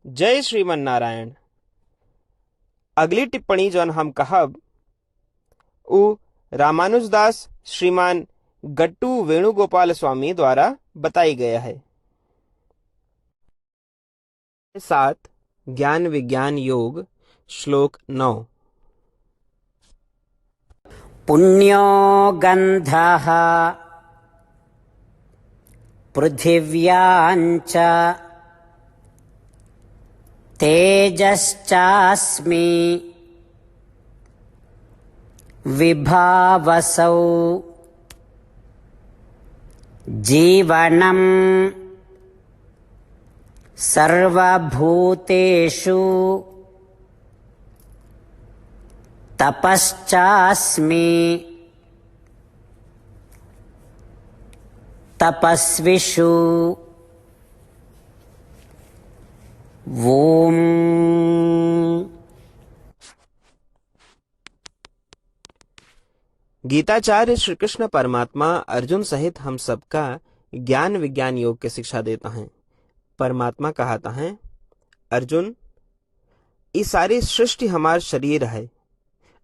जय श्रीमन नारायण। अगली टिप्पणी जौन हम कहब उ रामानुजदास श्रीमान गट्टू वेणुगोपाल स्वामी द्वारा बताई गया है। 7 ज्ञान विज्ञान योग श्लोक 9। पुण्यो गन्धः पृथिव्याञ्च तेजश्चास्मि विभावसौ जीवनं सर्वभूतेषु तपश्चास्मि तपस्विषु ओम। गीताचार्य श्री कृष्ण परमात्मा अर्जुन सहित हम सबका ज्ञान विज्ञान योग की शिक्षा देता है। परमात्मा कहता है, अर्जुन, ये सारी सृष्टि हमार शरीर है,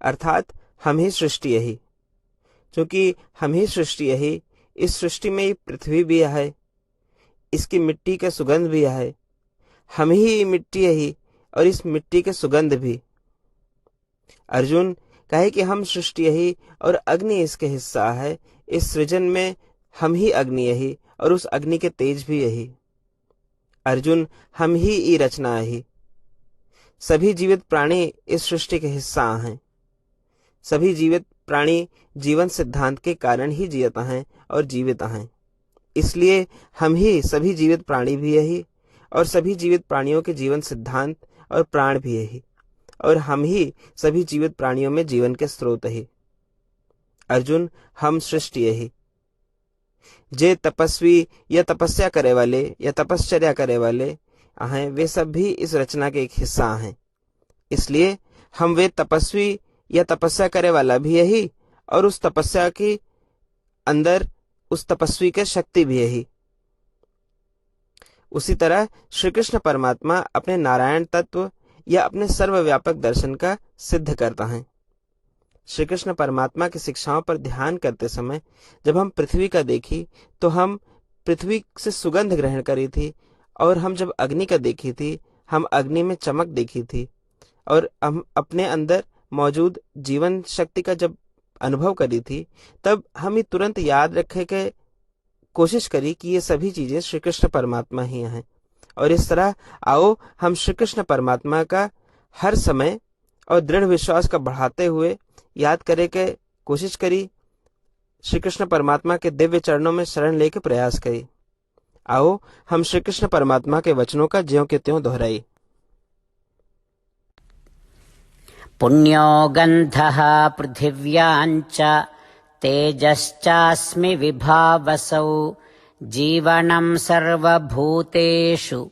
अर्थात हम ही सृष्टि यही। क्योंकि हम ही सृष्टि यही, इस सृष्टि में ये पृथ्वी भी है, इसकी मिट्टी के सुगंध भी है। हम ही मिट्टी यही और इस मिट्टी के सुगंध भी। अर्जुन कहे कि हम सृष्टि यही और अग्नि इसके हिस्सा है। इस सृजन में हम ही अग्नि यही और उस अग्नि के तेज भी यही। अर्जुन, हम ही ये रचना यही। सभी जीवित प्राणी इस सृष्टि के हिस्सा हैं। सभी जीवित प्राणी जीवन सिद्धांत के कारण ही जीता हैं और जीवित हैं। इसलिए हम ही सभी जीवित प्राणी भी यही और सभी जीवित प्राणियों के जीवन सिद्धांत और प्राण भी यही और हम ही सभी जीवित प्राणियों में जीवन के स्रोत ही। अर्जुन, हम सृष्टि यही। जे तपस्वी या तपस्या करे वाले या तपश्चर्या करे वाले हैं, वे सब भी इस रचना के एक हिस्सा हैं। इसलिए हम वे तपस्वी या तपस्या करे वाला भी यही और उस तपस्या के अंदर उस तपस्वी के शक्ति भी यही। उसी तरह श्री कृष्ण परमात्मा अपने नारायण तत्व या अपने सर्वव्यापक दर्शन का सिद्ध करता है। श्री कृष्ण परमात्मा की शिक्षाओं पर ध्यान करते समय जब हम पृथ्वी का देखी तो हम पृथ्वी से सुगंध ग्रहण करी थी, और हम जब अग्नि का देखी थी हम अग्नि में चमक देखी थी, और हम अपने अंदर मौजूद जीवन शक्ति का जब अनुभव करी थी तब हम ये तुरंत याद रखे के कोशिश करी कि ये सभी चीजें श्री कृष्ण परमात्मा ही हैं। और इस तरह आओ हम श्री कृष्ण परमात्मा का हर समय और दृढ़ विश्वास का बढ़ाते हुए याद करे के कोशिश करी, श्री कृष्ण परमात्मा के दिव्य चरणों में शरण लेके प्रयास करी। आओ हम श्री कृष्ण परमात्मा के वचनों का ज्यों के त्यों दोहराई। पुण्यो गन्धः पृथिव्याञ्च तेजश्चास्मि विभावसौ जीवनं सर्वभूतेषु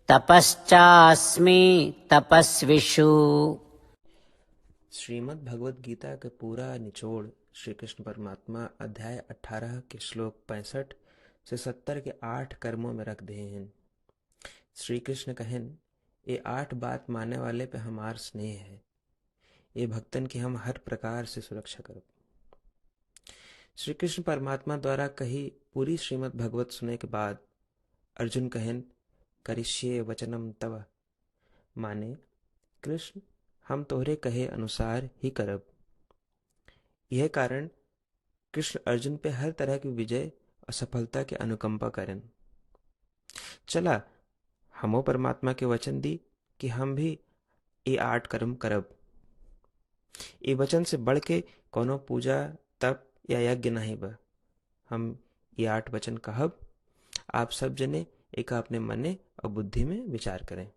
तपश्चास्मि तपस्विषु। श्रीमद् भगवद गीता का पूरा निचोड़ श्री कृष्ण परमात्मा अध्याय 18 के श्लोक 65 से 70 के 8 कर्मों में रख दे हैं। श्री कृष्ण कहन, ये 8 बात मानने वाले पे हमार स्नेह है, ये भक्तन की हम हर प्रकार से सुरक्षा करब। श्री कृष्ण परमात्मा द्वारा कही पूरी श्रीमद् भगवत सुनने के बाद अर्जुन कहन, करिष्ये वचनम तव, माने कृष्ण हम तोहरे कहे अनुसार ही करब। यह कारण कृष्ण अर्जुन पे हर तरह की विजय और सफलता के अनुकंपा करें। चला हमो परमात्मा के वचन दी कि हम भी ये 8 कर्म करब। ये वचन से बढ़ के कोनो पूजा तप या यज्ञ नहीं बा। हम ये 8 वचन कहब, आप सब जने एक अपने मने और बुद्धि में विचार करें।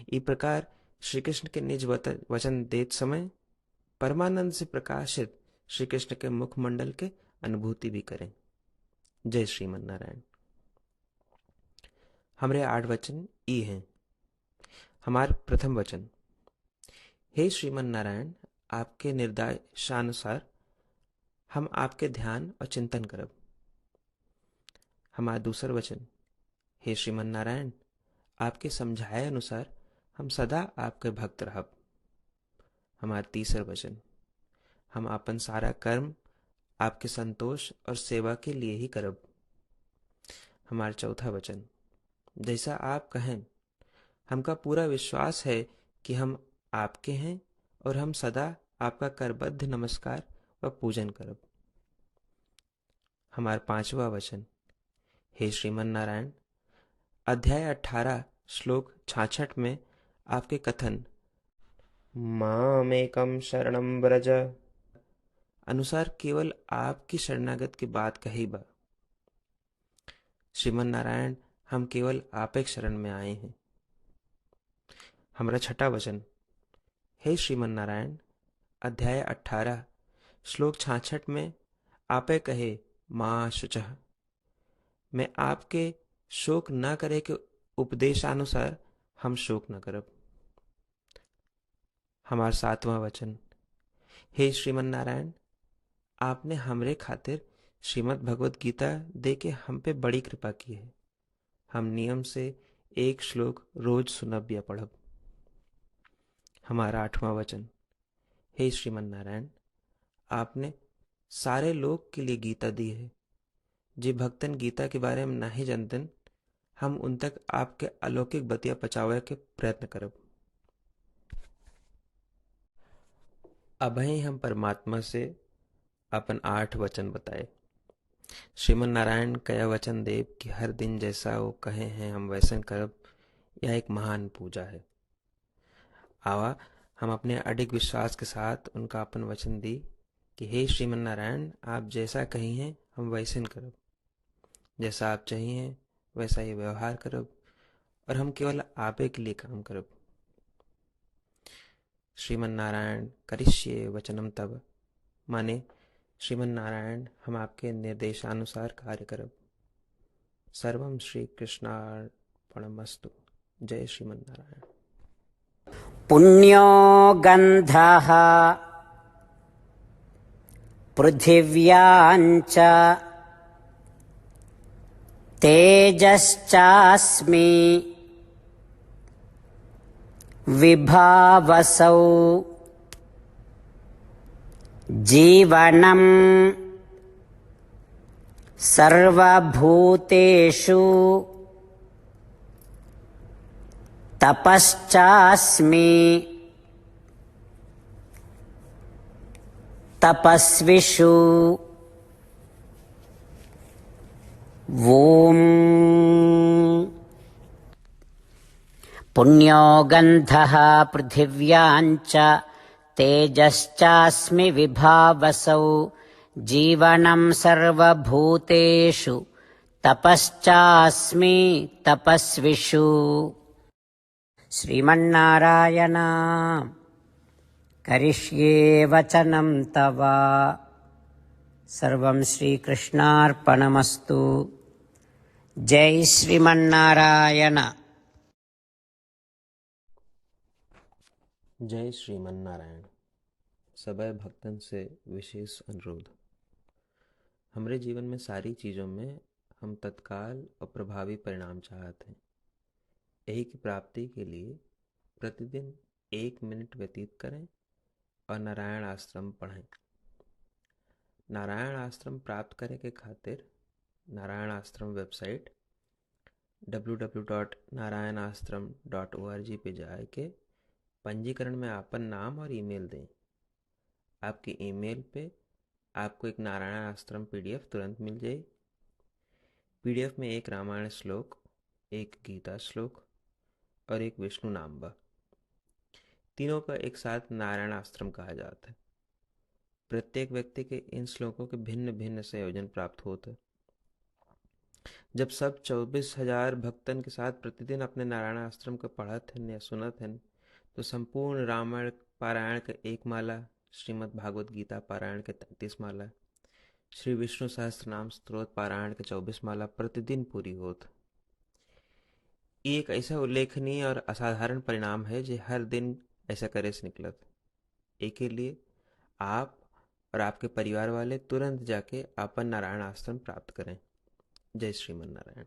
इस प्रकार श्री कृष्ण के निज वचन देत समय परमानंद से प्रकाशित श्री कृष्ण के मुखमंडल के अनुभूति भी करें। जय श्रीमन नारायण। हमारे 8 वचन ई हैं। हमार प्रथम वचन, हे श्रीमन नारायण, आपके निर्देशानुसार हम आपके ध्यान और चिंतन करब। हमारा दूसर वचन, हे श्रीमन नारायण, आपके समझाए अनुसार हम सदा आपके भक्त रहब। हमार तीसर वचन, हम अपन सारा कर्म आपके संतोष और सेवा के लिए ही करब। हमार चौथा वचन, जैसा आप कहें, हमका पूरा विश्वास है कि हम आपके हैं और हम सदा आपका करबद्ध नमस्कार व पूजन करब। हमार पांचवा वचन, हे श्रीमन नारायण, अध्याय 18 श्लोक 66 में आपके कथन मामेकम शरणम व्रज अनुसार केवल आपकी शरणागत की बात कही बा। श्रीमन नारायण, हम केवल आपे शरण में आए हैं। हमारा छठा वचन, हे श्रीमन नारायण, अध्याय 18 श्लोक 66 में आपे कहे माँ शुचः, मैं आपके शोक न करे के उपदेशानुसार हम शोक न करब। हमार सातवां वचन, हे श्रीमन नारायण, आपने हमरे खातिर श्रीमद् भगवत गीता दे के हम पे बड़ी कृपा की है। हम नियम से एक श्लोक रोज सुनब या पढ़ब। हमारा आठवां वचन, हे श्रीमन नारायण, आपने सारे लोग के लिए गीता दी है। जे भक्तन गीता के बारे में नहीं जानतन, हम उन तक आपके अलौकिक बतिया पहुंचावे के प्रयत्न करब। अभय हम परमात्मा से अपन 8 वचन बताए। श्रीमन नारायण कया वचन देव कि हर दिन जैसा वो कहे हैं हम वैसन करब, यह एक महान पूजा है। आवा हम अपने अडिग विश्वास के साथ उनका अपन वचन दी कि हे श्रीमन नारायण, आप जैसा कही हैं हम वैसन करब, जैसा आप चाहिए वैसा ही व्यवहार करब और हम केवल आपे के लिए काम करब। श्रीमन नारायण करिष्ये वचनम तब, माने श्रीमन नारायण हम आपके निर्देशानुसार कार्य करब। सर्वम श्री कृष्णार्पणमस्तु। जय श्रीमन नारायण। पुण्यो गन्धः पृथिव्याञ्च तेजश्चास्मि विभावसौ जीवनं सर्वभूतेषु तपश्चास्मि तपस्विषु ॐ पुण्यो गन्धः पृथिव्याञ्च तेजश्चास्मि विभावसौ जीवनं सर्वभूतेषु तपश्चास्मि तपस्विषु। श्रीमन्नारायण करिष्ये वचनं तव। सर्वं श्रीकृष्णार्पणमस्तु। जय श्रीमन्नारायण। जय श्रीमन नारायण। सबै भक्तन से विशेष अनुरोध, हमरे जीवन में सारी चीज़ों में हम तत्काल और प्रभावी परिणाम चाहते हैं। यही की प्राप्ति के लिए प्रतिदिन 1 मिनट व्यतीत करें और नारायण आश्रम पढ़ें। नारायण आश्रम प्राप्त करे के खातिर नारायण आश्रम वेबसाइट www.narayanashram.org पे जाए के पंजीकरण में आपन नाम और ईमेल दें। आपकी ईमेल पे आपको एक नारायण आश्रम पीडीएफ तुरंत मिल जाए। पीडीएफ में एक रामायण श्लोक, एक गीता श्लोक और एक विष्णु नाम बा। तीनों का एक साथ नारायण आश्रम कहा जाता है। प्रत्येक व्यक्ति के इन श्लोकों के भिन्न भिन्न संयोजन प्राप्त होते हैं। जब सब 24,000 भक्तन के साथ प्रतिदिन अपने नारायण आश्रम को पढ़त हैं या सुनत हैं, तो संपूर्ण रामायण पारायण के 1 माला, श्रीमद् भागवत गीता पारायण के 33 माला, श्री विष्णु सहस्त्रनाम स्तोत्र पारायण के 24 माला प्रतिदिन पूरी होत। ये एक ऐसा उल्लेखनीय और असाधारण परिणाम है जो हर दिन ऐसा करे से निकलत। एक के लिए आप और आपके परिवार वाले तुरंत जाके अपन नारायण आश्रम प्राप्त करें। जय श्रीमन नारायण।